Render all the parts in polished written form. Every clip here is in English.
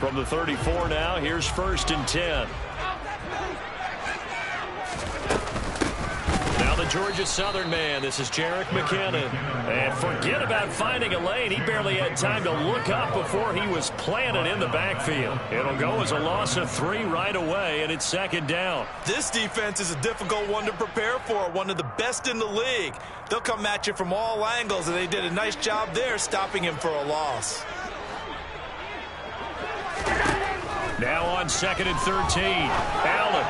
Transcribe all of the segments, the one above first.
From the 34 now, here's 1st and 10. Now the Georgia Southern man, this is Jerick McKinnon. And forget about finding a lane. He barely had time to look up before he was planted in the backfield. It'll go as a loss of 3 right away, and it's 2nd down. This defense is a difficult one to prepare for, one of the best in the league. They'll come at you from all angles, and they did a nice job there stopping him for a loss. Now on 2nd and 13, Allen.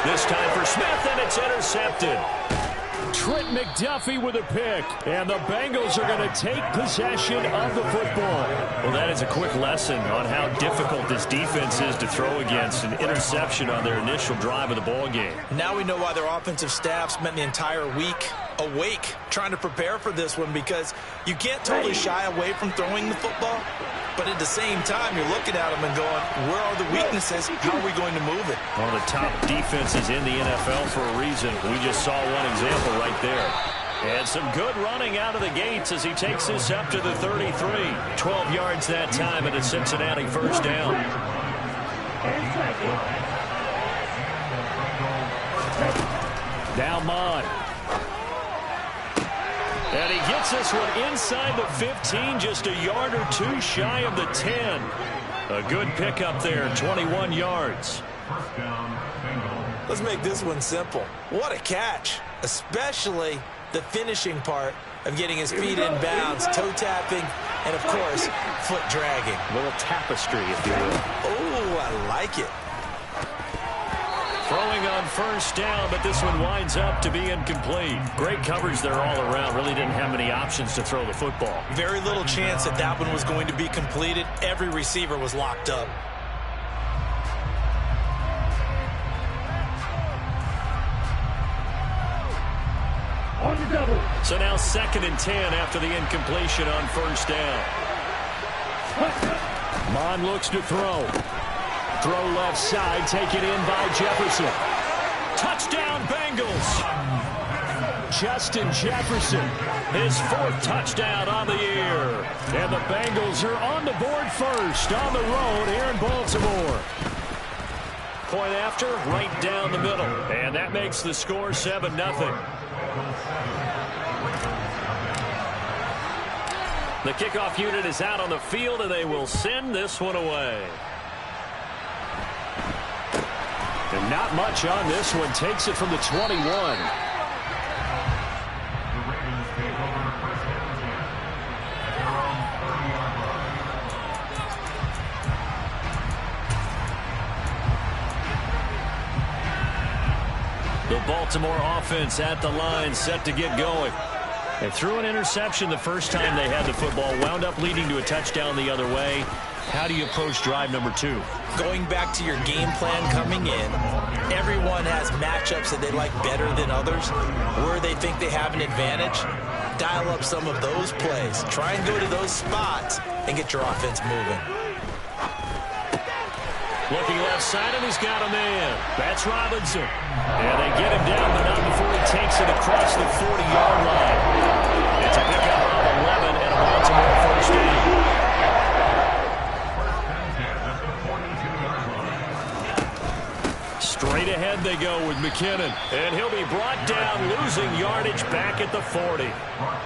This time for Smith, and it's intercepted. Trent McDuffie with a pick, and the Bengals are going to take possession of the football. Well, that is a quick lesson on how difficult this defense is to throw against. An interception on their initial drive of the ball game. Now we know why their offensive staff spent the entire week awake trying to prepare for this one, because you can't totally shy away from throwing the football. But at the same time, you're looking at them and going, where are the weaknesses? How are we going to move it? One of the top defenses in the NFL for a reason. We just saw one example right there. And some good running out of the gates as he takes this up to the 33. 12 yards that time, and a Cincinnati 1st down. Now Mond. And he gets this one inside the 15, just a yard or 2 shy of the 10. A good pickup there, 21 yards. Let's make this one simple. What a catch, especially the finishing part of getting his feet in bounds, toe tapping, and of course, foot dragging. A little tapestry, if you will. Oh, I like it. Throwing on 1st down, but this one winds up to be incomplete. Great coverage there all around. Really didn't have many options to throw the football. Very little chance that that one was going to be completed. Every receiver was locked up. So now 2nd and 10 after the incompletion on 1st down. Mond looks to throw. Throw left side, taken in by Jefferson. Touchdown, Bengals. Justin Jefferson, his 4th touchdown on the year. And the Bengals are on the board first on the road here in Baltimore. Point after, right down the middle. And that makes the score 7-0. The kickoff unit is out on the field, and they will send this one away. And not much on this one. Takes it from the 21. The Baltimore offense at the line, set to get going. They threw an interception the first time they had the football, wound up leading to a touchdown the other way. How do you approach drive number 2? Going back to your game plan coming in, everyone has matchups that they like better than others, where they think they have an advantage. Dial up some of those plays. Try and go to those spots and get your offense moving. Looking left side, and he's got a man. That's Robinson. And they get him down, but not before he takes it across the 40-yard line. It's a pickup of 11 and a Baltimore 1st down. Straight ahead they go with McKinnon. And he'll be brought down, losing yardage back at the 40.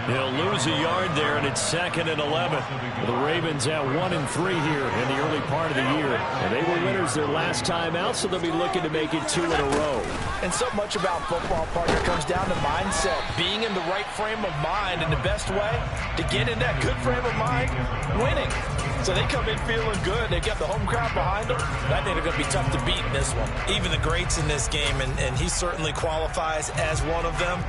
He'll lose a yard there, and it's 2nd and 11. The Ravens at 1-3 here in the early part of the year. And they were winners their last time out, so they'll be looking to make it 2 in a row. And so much about football, partner, comes down to mindset. Being in the right frame of mind, and the best way to get in that good frame of mind, winning. So they come in feeling good. They got the home crowd behind them. I think they're going to be tough to beat in this one. Even the greats in this game, and he certainly qualifies as one of them.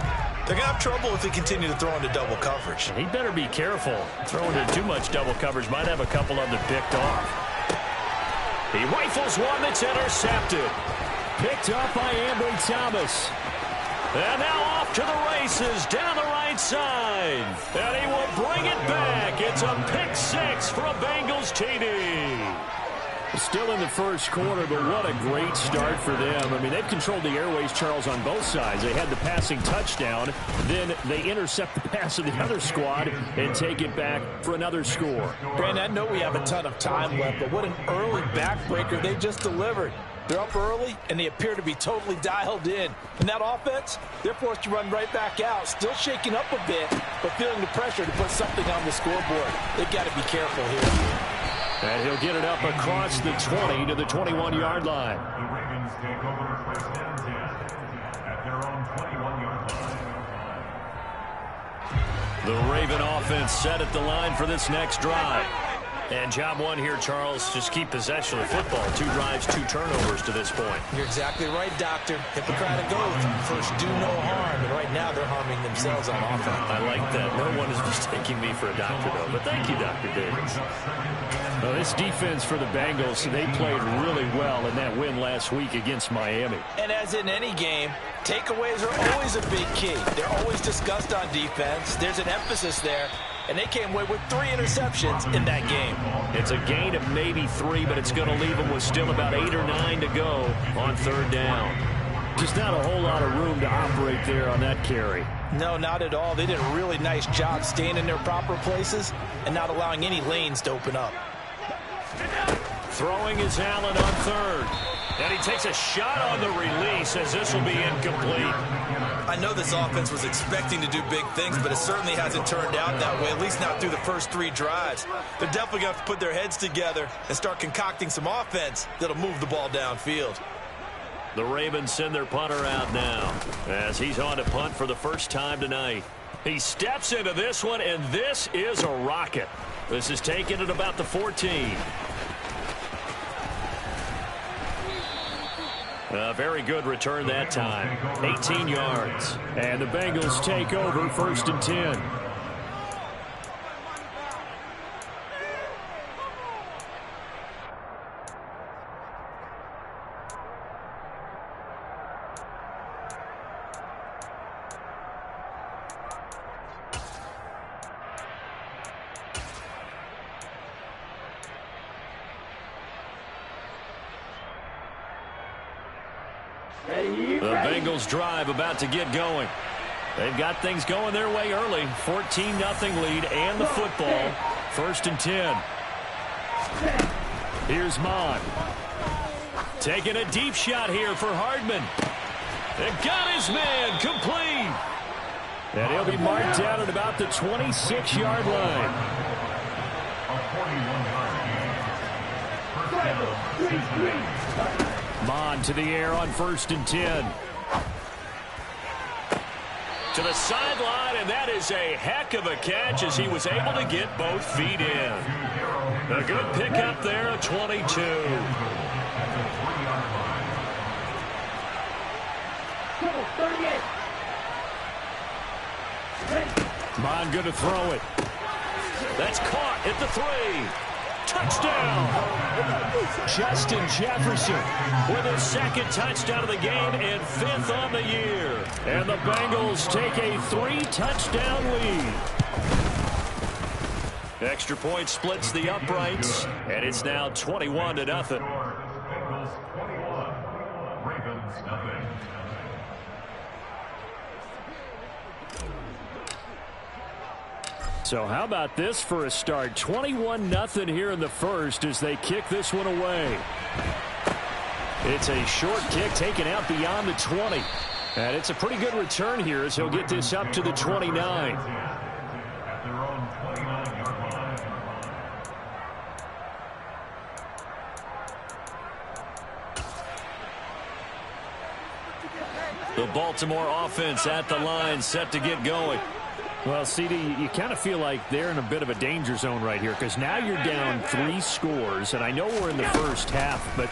They're going to have trouble if they continue to throw into double coverage. He better be careful. Throwing into too much double coverage might have a couple of them picked off. He rifles one that's intercepted. Picked up by Ambry Thomas. And now off to the races down the right side. And he will bring it back. It's a pick 6 for a Bengals TD. Still in the first quarter, but what a great start for them. I mean, they've controlled the airways, Charles, on both sides. They had the passing touchdown. Then they intercept the pass of the other squad and take it back for another score. Brandon, I know we have a ton of time left, but what an early backbreaker they just delivered. They're up early, and they appear to be totally dialed in. And that offense, they're forced to run right back out, still shaking up a bit, but feeling the pressure to put something on the scoreboard. They've got to be careful here. And he'll get it up across the 20 to the 21-yard line. The Ravens take over first and 10 at their own 21-yard line. The Raven offense set at the line for this next drive. And job one here, Charles, just keep possession of the football. 2 drives, 2 turnovers to this point. You're exactly right, Doctor. Hippocratic oath. First, do no harm. And right now, they're harming themselves on offense. I like that. No one is mistaking me for a doctor, though. But thank you, Dr. Davis. Well, this defense for the Bengals, they played really well in that win last week against Miami. And as in any game, takeaways are always a big key. They're always discussed on defense. There's an emphasis there. And they came away with 3 interceptions in that game. It's a gain of maybe 3, but it's going to leave them with still about 8 or 9 to go on 3rd down. Just not a whole lot of room to operate there on that carry. No, not at all. They did a really nice job staying in their proper places and not allowing any lanes to open up. Throwing is Allen on 3rd. And he takes a shot on the release as this will be incomplete. I know this offense was expecting to do big things, but it certainly hasn't turned out that way, at least not through the first 3 drives. They're definitely going to have to put their heads together and start concocting some offense that'll move the ball downfield. The Ravens send their punter out now as he's on to punt for the first time tonight. He steps into this one, and this is a rocket. This is taken at about the 14. A very good return that time. 18 yards. And the Bengals take over 1st and 10. The Bengals drive about to get going. They've got things going their way early. 14-0 lead and the football. 1st and 10. Here's Mon. Taking a deep shot here for Hardman. And got his man complete. And he'll be marked down at about the 26-yard line. Mon to the air on 1st and 10. To the sideline, and that is a heck of a catch as he was able to get both feet in. A good pickup there at 22. Mon good to throw it. That's caught at the 3. Touchdown! Justin Jefferson with his 2nd touchdown of the game and 5th on the year. And the Bengals take a 3-touchdown lead. Extra point splits the uprights, and it's now 21-0. Bengals 21, Ravens 0. So how about this for a start? 21-0 here in the first as they kick this one away. It's a short kick taken out beyond the 20. And it's a pretty good return here as he'll get this up to the 29. At their own 29-yard line. The Baltimore offense at the line, set to get going. Well, CD, you kind of feel like they're in a bit of a danger zone right here because now you're down 3 scores, and I know we're in the first half, but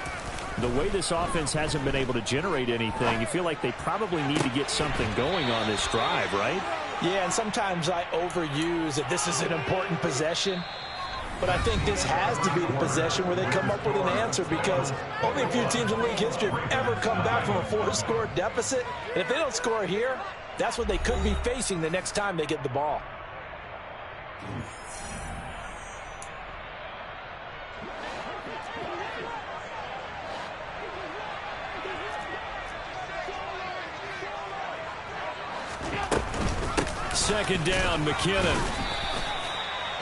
the way this offense hasn't been able to generate anything, you feel like they probably need to get something going on this drive, right? Yeah, and sometimes I overuse that this is an important possession. But I think this has to be the possession where they come up with an answer because only a few teams in league history have ever come back from a 4-score deficit. And if they don't score here, that's what they could be facing the next time they get the ball. second down, McKinnon.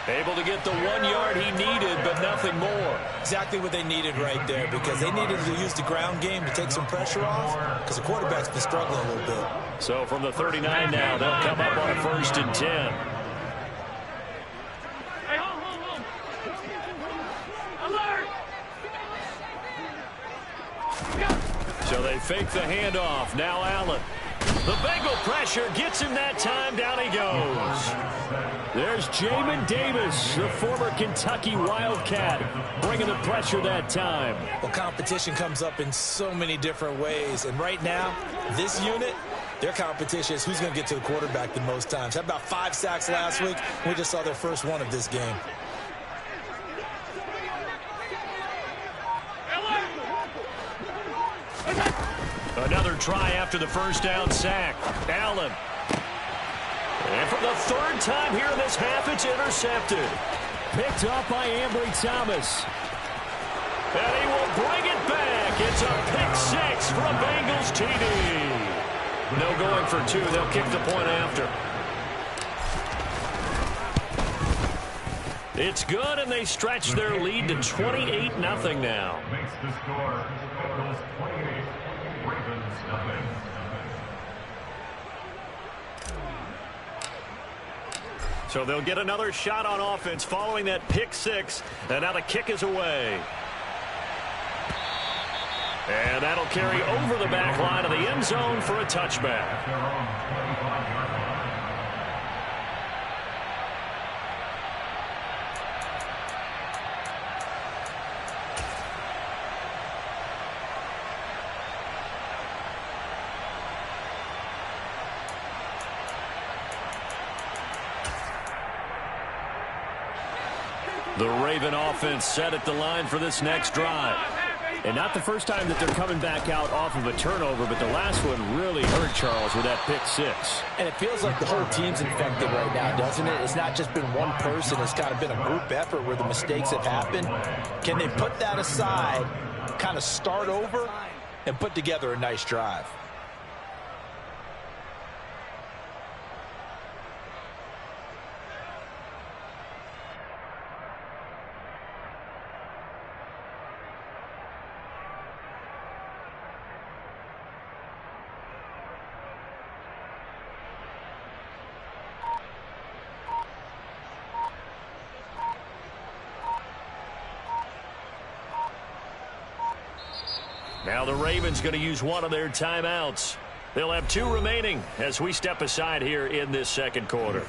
Able to get the 1 yard he needed, but nothing more. Exactly what they needed right there, because they needed to use the ground game to take some pressure off, because the quarterback's been struggling a little bit. So from the 39 now, they'll come up on a 1st and 10. So they fake the handoff. Now Allen. The Bengal pressure gets him that time. Down he goes. There's Jamin Davis, the former Kentucky Wildcat, bringing the pressure that time. Well, competition comes up in so many different ways. And right now, this unit, their competition is who's going to get to the quarterback the most times. Had about 5 sacks last week. We just saw their first one of this game. Another try after the first down sack. Allen. And for the 3rd time here in this half, it's intercepted. Picked up by Ambry Thomas. And he will bring it back. It's a pick 6 for a Bengals TD. No going for 2. They'll kick the point after. It's good, and they stretch their lead to 28-0 now. Makes the score Bengals 28, Ravens nothing. So they'll get another shot on offense following that pick 6, and now the kick is away. And that'll carry over the back line of the end zone for a touchback. Their own 25-yard line. The Raven offense set at the line for this next drive. And not the first time that they're coming back out off of a turnover, but the last one really hurt Charles with that pick 6. And it feels like the whole team's infected right now, doesn't it? It's not just been one person. It's kind of been a group effort where the mistakes have happened. Can they put that aside, kind of start over, and put together a nice drive? Now the Ravens going to use one of their timeouts. They'll have 2 remaining as we step aside here in this second quarter.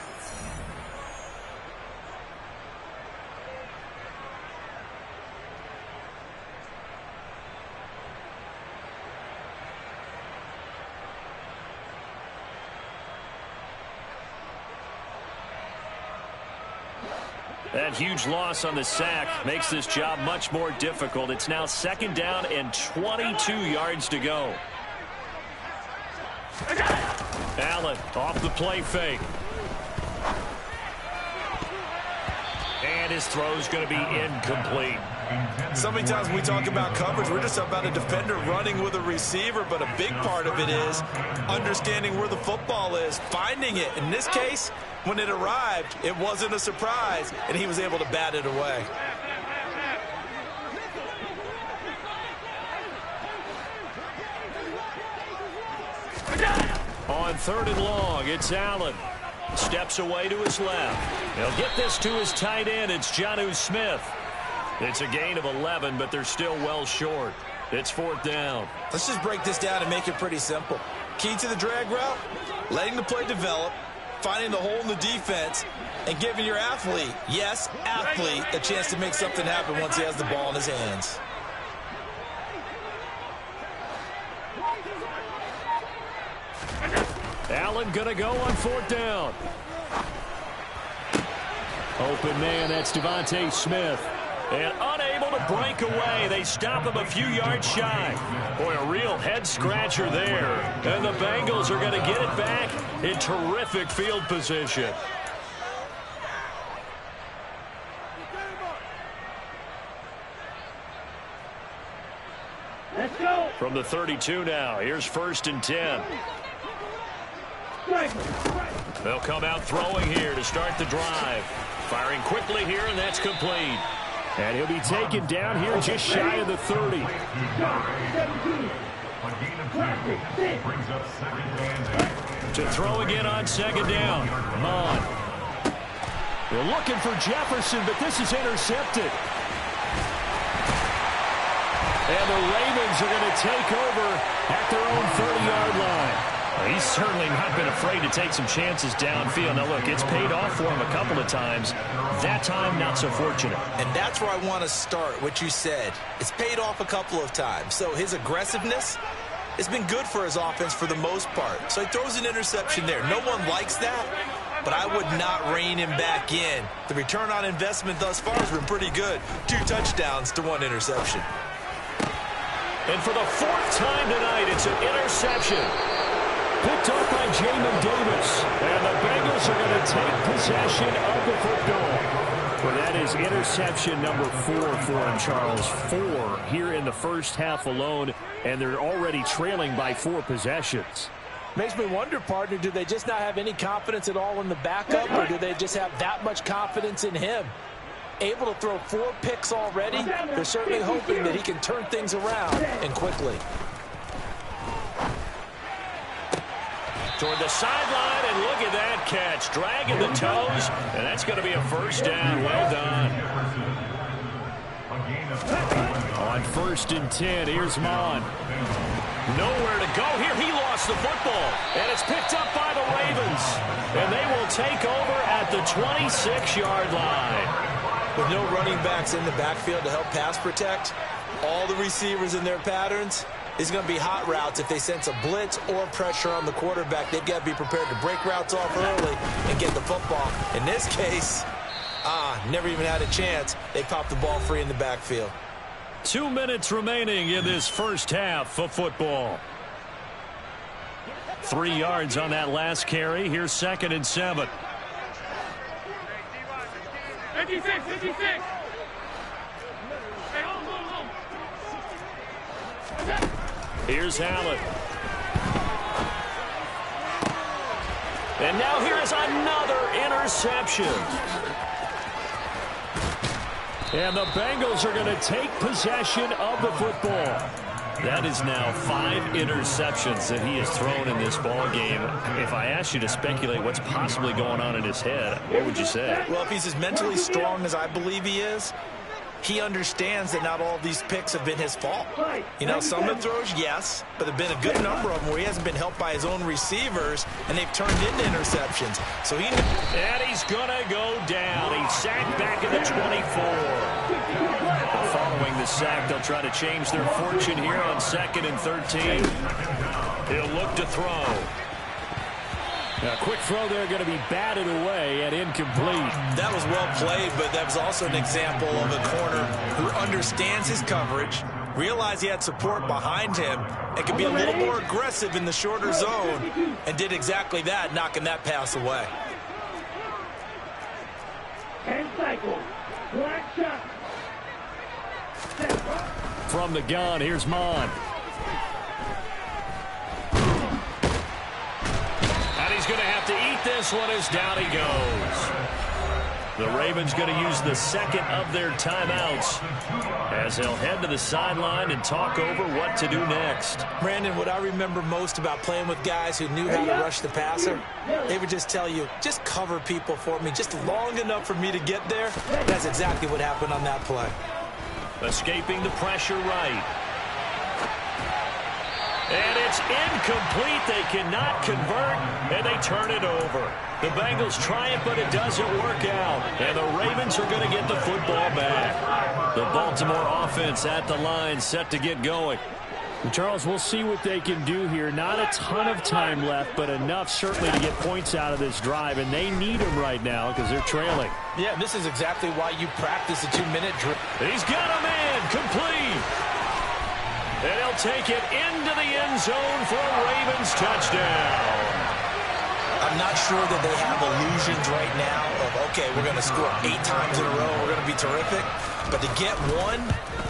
That huge loss on the sack makes this job much more difficult. It's now 2nd down and 22 yards to go. Allen off the play fake. And his throw's going to be incomplete. So many times when we talk about coverage, we're just about a defender running with a receiver, but a big part of it is understanding where the football is, finding it. In this case, when it arrived, it wasn't a surprise, and he was able to bat it away. On 3rd and long, it's Allen. Steps away to his left. He'll get this to his tight end. It's Jonnu Smith. It's a gain of 11, but they're still well short. It's 4th down. Let's just break this down and make it pretty simple. Key to the drag route, letting the play develop, finding the hole in the defense, and giving your athlete, yes, athlete, a chance to make something happen once he has the ball in his hands. Allen going to go on 4th down. Open man, that's Devontae Smith. And unable to break away. They stop him a few yards shy. Boy, a real head-scratcher there. And the Bengals are going to get it back in terrific field position. Let's go. From the 32 now, here's 1st and 10. They'll come out throwing here to start the drive. Firing quickly here, and that's complete. And he'll be taken down here just shy of the 30. A gain of 2. Brings up second and 8. To throw again on second down. Mon. They're looking for Jefferson, but this is intercepted. And the Ravens are going to take over at their own 30-yard line. He's certainly not been afraid to take some chances downfield. Now, look, it's paid off for him a couple of times. That time, not so fortunate. And that's where I want to start, what you said. It's paid off a couple of times. So his aggressiveness has been good for his offense for the most part. So he throws an interception there. No one likes that, but I would not rein him back in. The return on investment thus far has been pretty good. 2 touchdowns to 1 interception. And for the 4th time tonight, it's an interception. Picked up by Jamin Davis. And the Bengals are going to take possession of the football. Well, that is interception number 4 for him, Charles. 4 here in the first half alone, and they're already trailing by 4 possessions. Makes me wonder, partner, do they just not have any confidence at all in the backup, or do they just have that much confidence in him? Able to throw 4 picks already, they're certainly hoping that he can turn things around and quickly. Toward the sideline, and look at that catch. Dragging the toes, and that's going to be a first down. Well done. On 1st and 10, here's Mon. Nowhere to go here. He lost the football, and it's picked up by the Ravens. And they will take over at the 26-yard line. With no running backs in the backfield to help pass protect, all the receivers in their patterns, it's going to be hot routes. If they sense a blitz or pressure on the quarterback, they've got to be prepared to break routes off early and get the football. In this case, never even had a chance. They popped the ball free in the backfield. 2 minutes remaining in this first half of football. 3 yards on that last carry. Here's 2nd and 7. 56. Hey, hold. Here's Allen. And now here is another interception. And the Bengals are going to take possession of the football. That is now 5 interceptions that he has thrown in this ball game. If I asked you to speculate what's possibly going on in his head, what would you say? Well, if he's as mentally strong as I believe he is, he understands that not all of these picks have been his fault. You know, some of the throws, yes, but there have been a good number of them where he hasn't been helped by his own receivers, and they've turned into interceptions. So he... And he's going to go down. He's sacked back at the 24. Following the sack, they'll try to change their fortune here on 2nd and 13. He'll look to throw. A quick throw there going to be batted away and incomplete. That was well played, but that was also an example of a corner who understands his coverage, realized he had support behind him, and could be a little more aggressive in the shorter zone, and did exactly that, knocking that pass away. 10 cycles. Black shot. From the gun, here's Mon. He's going to have to eat this one as down he goes. The Ravens going to use the 2nd of their timeouts as they'll head to the sideline and talk over what to do next. Brandon, what I remember most about playing with guys who knew how to rush the passer, they would just tell you, just cover people for me, just long enough for me to get there. That's exactly what happened on that play. Escaping the pressure right. And it's incomplete. They cannot convert, and they turn it over. The Bengals try it, but it doesn't work out. And the Ravens are going to get the football back. The Baltimore offense at the line, set to get going. Charles, we'll see what they can do here. Not a ton of time left, but enough certainly to get points out of this drive, and they need them right now because they're trailing. Yeah, this is exactly why you practice a 2-minute drill. He's got a man complete. And he'll take it into the end zone for a Ravens touchdown. I'm not sure that they have illusions right now of, okay, we're going to score 8 times in a row, we're going to be terrific. But to get one,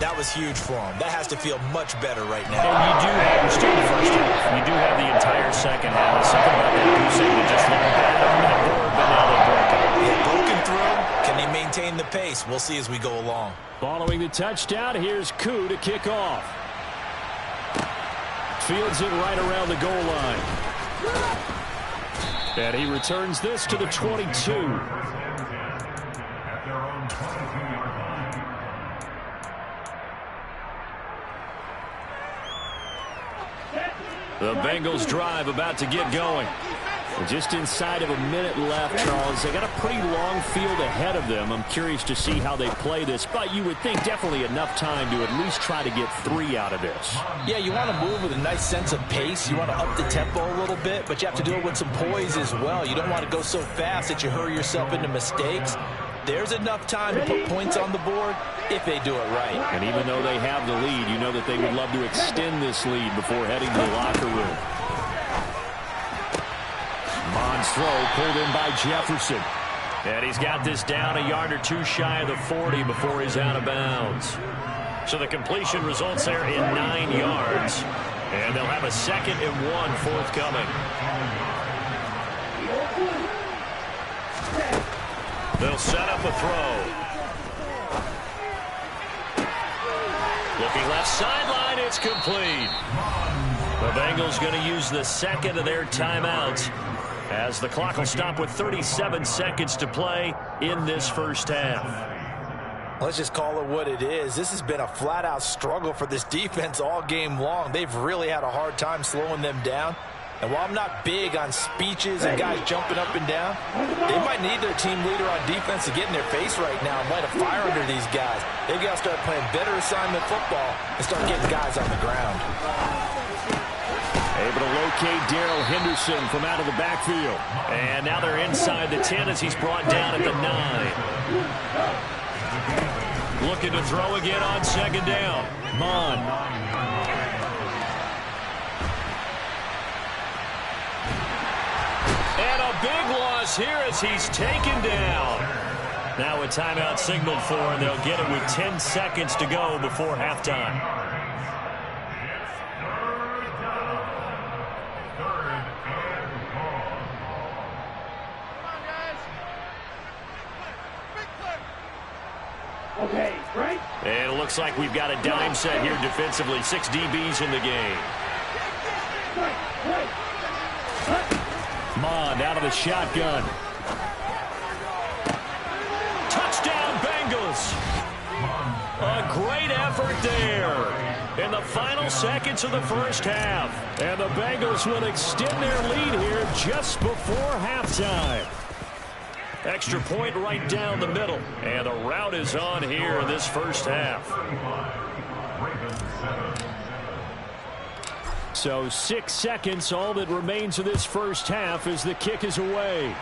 that was huge for them. That has to feel much better right now. And you do have, you're still in the first half. You do have the entire second half. There's something about that goose egg that just looked bad on that board, but now they've broken. Yeah, broken through. Can they maintain the pace? We'll see as we go along. Following the touchdown, here's Koo to kick off. Fields it right around the goal line. And he returns this to the 22. At their own 22-yard line. The Bengals drive about to get going. Just inside of a minute left, Charles. They got a pretty long field ahead of them. I'm curious to see how they play this, but you would think definitely enough time to at least try to get 3 out of this. Yeah, you want to move with a nice sense of pace. You want to up the tempo a little bit, but you have to do it with some poise as well. You don't want to go so fast that you hurry yourself into mistakes. There's enough time to put points on the board if they do it right. And even though they have the lead, you know that they would love to extend this lead before heading to the locker room. Mond's throw pulled in by Jefferson. And he's got this down a yard or two shy of the 40 before he's out of bounds. So the completion results there in 9 yards. And they'll have a 2nd and 1 forthcoming. They'll set up a throw. Looking left sideline, it's complete. The Bengals going to use the 2nd of their timeouts as the clock will stop with 37 seconds to play in this first half. Let's just call it what it is. This has been a flat-out struggle for this defense all game long. They've really had a hard time slowing them down. And while I'm not big on speeches and guys jumping up and down, they might need their team leader on defense to get in their face right now and light a fire under these guys. They've got to start playing better assignment football and start getting guys on the ground. Able to locate Darrell Henderson from out of the backfield. And now they're inside the 10 as he's brought down at the 9. Looking to throw again on 2nd down. Mond. And a big loss here as he's taken down. Now a timeout signaled for, and they'll get it with 10 seconds to go before halftime. Okay, right? And it looks like we've got a dime set here defensively. 6 DBs in the game. Mond out of the shotgun. Touchdown, Bengals. A great effort there in the final seconds of the first half. And the Bengals will extend their lead here just before halftime. Extra point right down the middle. And the route is on here in this first half. So 6 seconds, all that remains of this first half as the kick is away.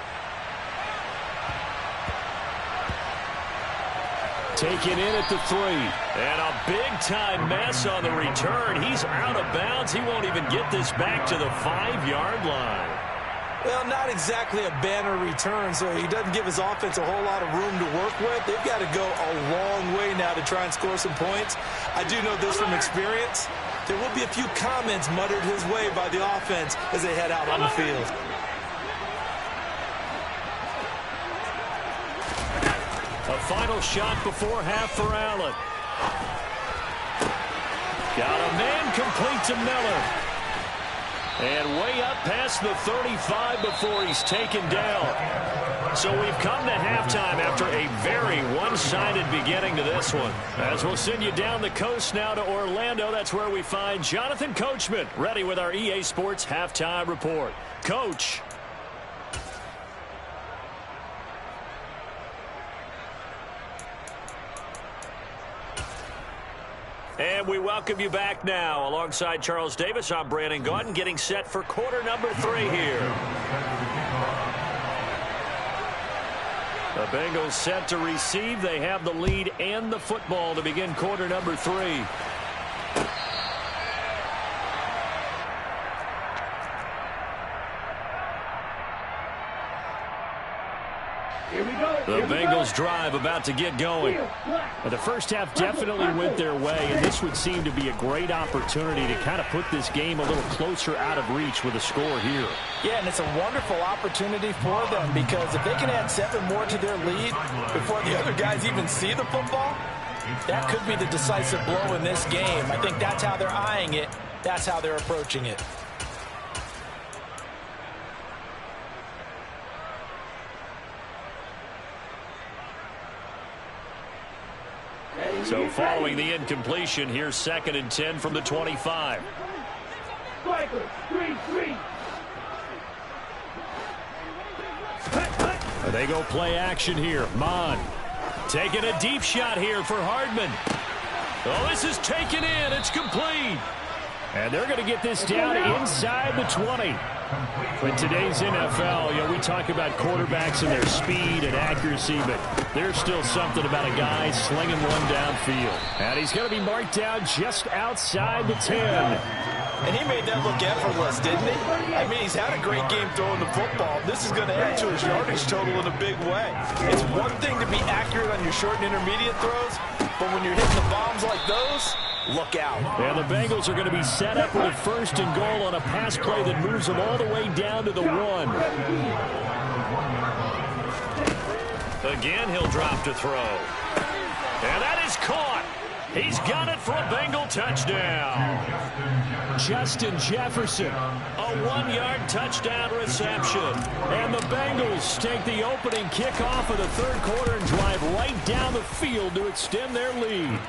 Taken in at the 3. And a big-time mess on the return. He's out of bounds. He won't even get this back to the 5-yard line. Well, not exactly a banner return, so he doesn't give his offense a whole lot of room to work with. They've got to go a long way now to try and score some points. I do know this from experience. There will be a few comments muttered his way by the offense as they head out on the field. A final shot before half for Allen. Got a man complete to Miller. And way up past the 35 before he's taken down. So we've come to halftime after a very one-sided beginning to this one. As we'll send you down the coast now to Orlando, that's where we find Jonathan Coachman ready with our EA Sports Halftime Report. Coach. And we welcome you back now. Alongside Charles Davis, I'm Brandon Gaudin, getting set for quarter number 3 here. The Bengals set to receive. They have the lead and the football to begin quarter number 3. Here we go. The Bengals Bengals drive about to get going. The first half definitely went their way, and this would seem to be a great opportunity to kind of put this game a little closer out of reach with a score here. Yeah, and it's a wonderful opportunity for them, because if they can add 7 more to their lead before the other guys even see the football, that could be the decisive blow in this game. I think that's how they're eyeing it. That's how they're approaching it. So following the incompletion, here's 2nd and 10 from the 25. They go play action here. Mon taking a deep shot here for Hardman. Oh, this is taken in. It's complete. And they're going to get this down inside the 20. In today's NFL, we talk about quarterbacks and their speed and accuracy, but there's still something about a guy slinging one downfield. And he's going to be marked down just outside the 10. And he made that look effortless, didn't he? I mean, he's had a great game throwing the football. This is going to add to his yardage total in a big way. It's one thing to be accurate on your short and intermediate throws, but when you're hitting the bombs like those, look out. And the Bengals are going to be set up with a 1st and goal on a pass play that moves them all the way down to the 1. Again, he'll drop to throw. And that is caught. He's got it for a Bengal touchdown. Justin Jefferson, A 1-yard touchdown reception. and the Bengals take the opening kickoff of the 3rd quarter and drive right down the field to extend their lead.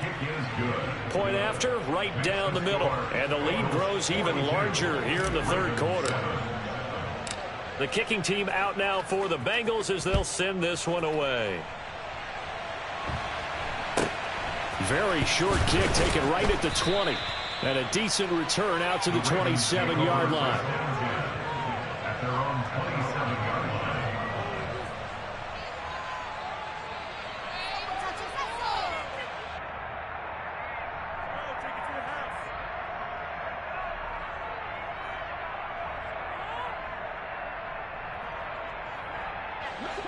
Point after, right down the middle. And the lead grows even larger here in the 3rd quarter. The kicking team out now for the Bengals as they'll send this one away. Very short kick taken right at the 20. And a decent return out to the 27-yard line. At their own 27-yard line.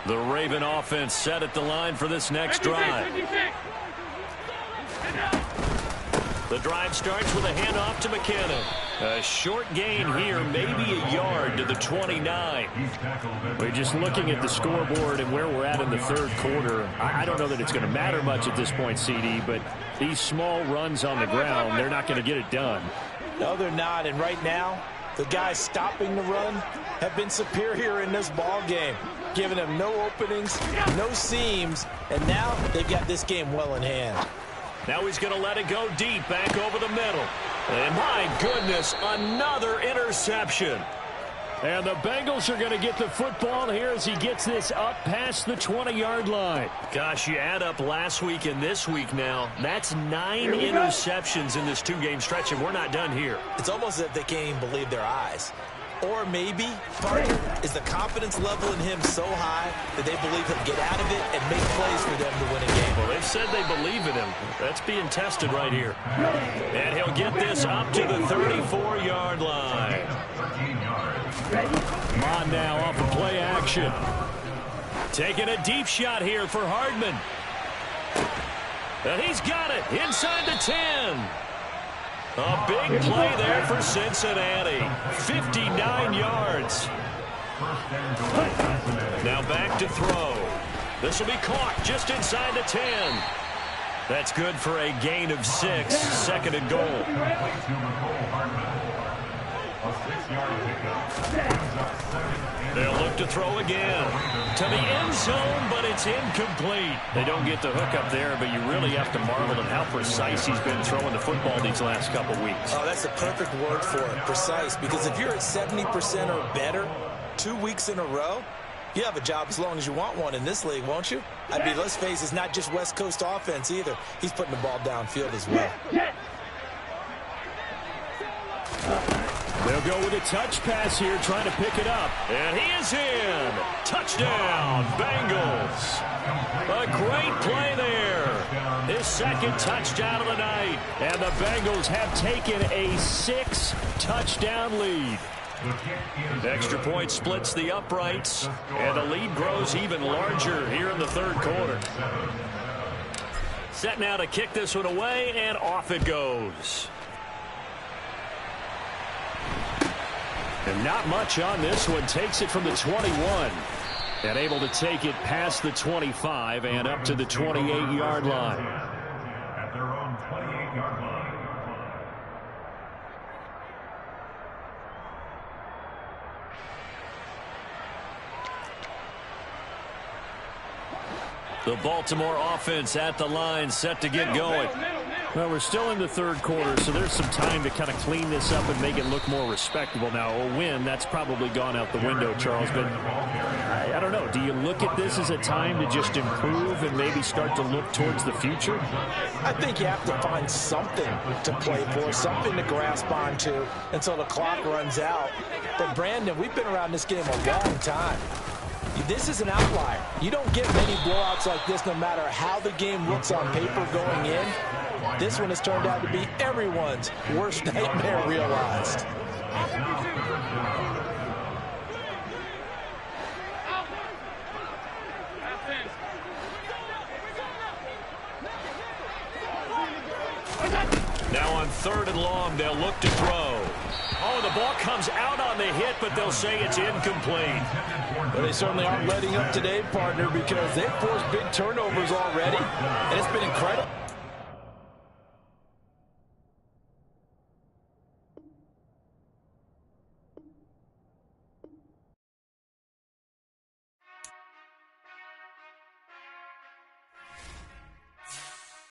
The Raven offense set at the line for this next drive. The drive starts with a handoff to McKinnon. A short gain here, maybe a yard to the 29. We're just looking at the scoreboard and where we're at in the 3rd quarter. I don't know that it's going to matter much at this point, CD, but these small runs on the ground, they're not going to get it done. No, they're not. And right now, the guys stopping the run have been superior in this ball game, giving them no openings, no seams, and now they've got this game well in hand. Now he's going to let it go deep, back over the middle. And my goodness, another interception. And the Bengals are going to get the football here as he gets this up past the 20-yard line. Gosh, you add up last week and this week now. That's 9 interceptions in this 2-game stretch, and we're not done here. It's almost as if they can't even believe their eyes. Or maybe, partner, is the confidence level in him so high that they believe he'll get out of it and make plays for them to win a game. Well, they've said they believe in him. That's being tested right here. And he'll get this up to the 34-yard line. Mon now off of play action. Taking a deep shot here for Hardman. And he's got it inside the 10. A big play there for Cincinnati. 59 yards. Now back to throw. This will be caught just inside the 10. That's good for a gain of 6. 2nd and goal. They'll look to throw again. To the end zone, but it's incomplete. They don't get the hook up there, but you really have to marvel at how precise he's been throwing the football these last couple weeks. Oh, that's the perfect word for it, precise. Because if you're at 70% or better 2 weeks in a row, you have a job as long as you want one in this league, won't you? I mean, let's face it, it's not just West Coast offense either. He's putting the ball downfield as well. They'll go with a touch pass here, trying to pick it up. And he is in. Touchdown, Bengals. A great play there. His 2nd touchdown of the night. And the Bengals have taken a 6-touchdown lead. Extra point splits the uprights, and the lead grows even larger here in the third quarter. Set now to kick this one away, and off it goes. And not much on this one. Takes it from the 21. And able to take it past the 25 and up to the 28-yard line. At their own 28-yard line. The Baltimore offense at the line, set to get going. Well, we're still in the third quarter, so there's some time to kind of clean this up and make it look more respectable. Now, a win, that's probably gone out the window, Charles. But I don't know. Do you look at this as a time to just improve and maybe start to look towards the future? I think you have to find something to play for, something to grasp onto until the clock runs out. But, Brandon, we've been around this game a long time. This is an outlier. You don't get many blowouts like this no matter how the game looks on paper going in. This one has turned out to be everyone's worst nightmare realized. Now on 3rd and long, they'll look to throw. Oh, the ball comes out on the hit, but they'll say it's incomplete. Well, they certainly aren't letting up today, partner, because they've forced big turnovers already, and it's been